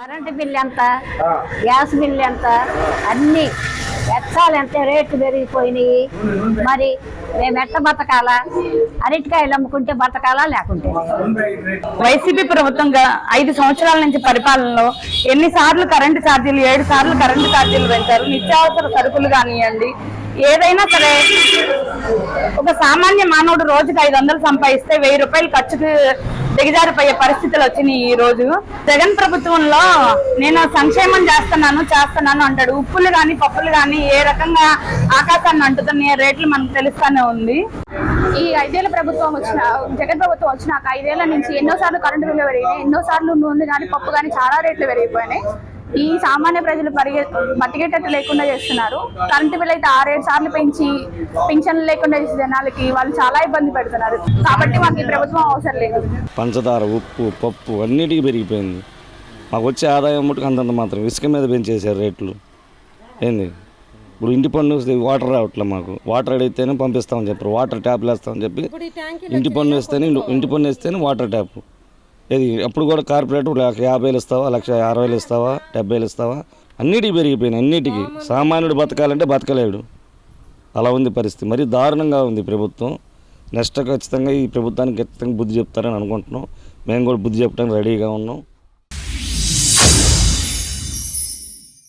Current bill ఎంత, gas bill ఎంత, అన్ని ఎచ్చాలు ఎంత రేట్లు పెరిగిపోయినాయి. మరి మేము ఎట్ట బతకాలా? అరటికాయలు అమ్ముకుంటే బతకాలా లేకుంటే? వైసీపీ ప్రభుత్వం 5 సంవత్సరాల నుంచి పరిపాలనలో ఎన్నిసార్లు కరెంటు ఛార్జీలు 7 సార్లు కరెంటు ఛార్జీలు పెంచారు. నిత్యావసర సరుకులు కానివ్వండి, ఏదైనా సరే ఒక సామాన్య మానవుడు రోజుకి 500 సంపాదిస్తే 1000 రూపాయలు ఖర్చుకు దిగజారిపోయే పరిస్థితులు వచ్చినాయి. ఈ రోజు జగన్ ప్రభుత్వంలో నేను సంక్షేమం చేస్తున్నాను అంటాడు. ఉప్పులు కానీ పప్పులు కానీ ఏ రకంగా ఆకాశాన్ని అంటుతున్న రేట్లు మనకు తెలుస్తానే ఉంది. ఈ 5 ఏళ్ల ప్రభుత్వం జగన్ ప్రభుత్వం వచ్చినాక 5 ఏళ్ల నుంచి ఎన్నోసార్లు కరెంటు బిల్లు పెరిగినాయి, ఎన్నోసార్లు నూనె కానీ పప్పు కానీ చాలా రేట్లు పెరిగిపోయినాయి. ఈ సామాన్య ప్రజలు బతికేటట్టు లేకుండా చేస్తున్నారు. కరెంటు బిల్లు అయితే 6-7 సార్లు పెంచి పింఛన్లు లేకుండా చేసే జనాలకి వాళ్ళు చాలా ఇబ్బంది పెడుతున్నారు. కాబట్టి మాకు ఈ ప్రభుత్వం అవసరం లేదు. పంచదార, ఉప్పు, పప్పు అన్నిటికీ పెరిగిపోయింది. మాకు వచ్చే ఆదాయం మటుకు అంతంత మాత్రం. ఇసుక మీద పెంచేసారు రేట్లు. ఏంది ఇప్పుడు ఇంటి పన్ను వాటర్ రావట్లే. మాకు వాటర్ అడిగితేనే పంపిస్తామని చెప్పారు. వాటర్ ట్యాప్లు వేస్తామని చెప్పి ఇంటి పన్ను వేస్తేనే వాటర్ ట్యాప్. ఇది అప్పుడు కూడా కార్పొరేట్ 50,000 ఇస్తావా, 1,60,000 ఇస్తావా, 70,000 ఇస్తావా, అన్నిటికీ పెరిగిపోయినాయి. అన్నిటికీ సామాన్యుడు బతకాలంటే బతకలేడు. అలా ఉంది పరిస్థితి. మరీ దారుణంగా ఉంది ప్రభుత్వం. నెక్స్ట్ ఖచ్చితంగా ఈ ప్రభుత్వానికి ఖచ్చితంగా బుద్ధి చెప్తారని అనుకుంటున్నాం. మేము కూడా బుద్ధి చెప్పడానికి రెడీగా ఉన్నాం.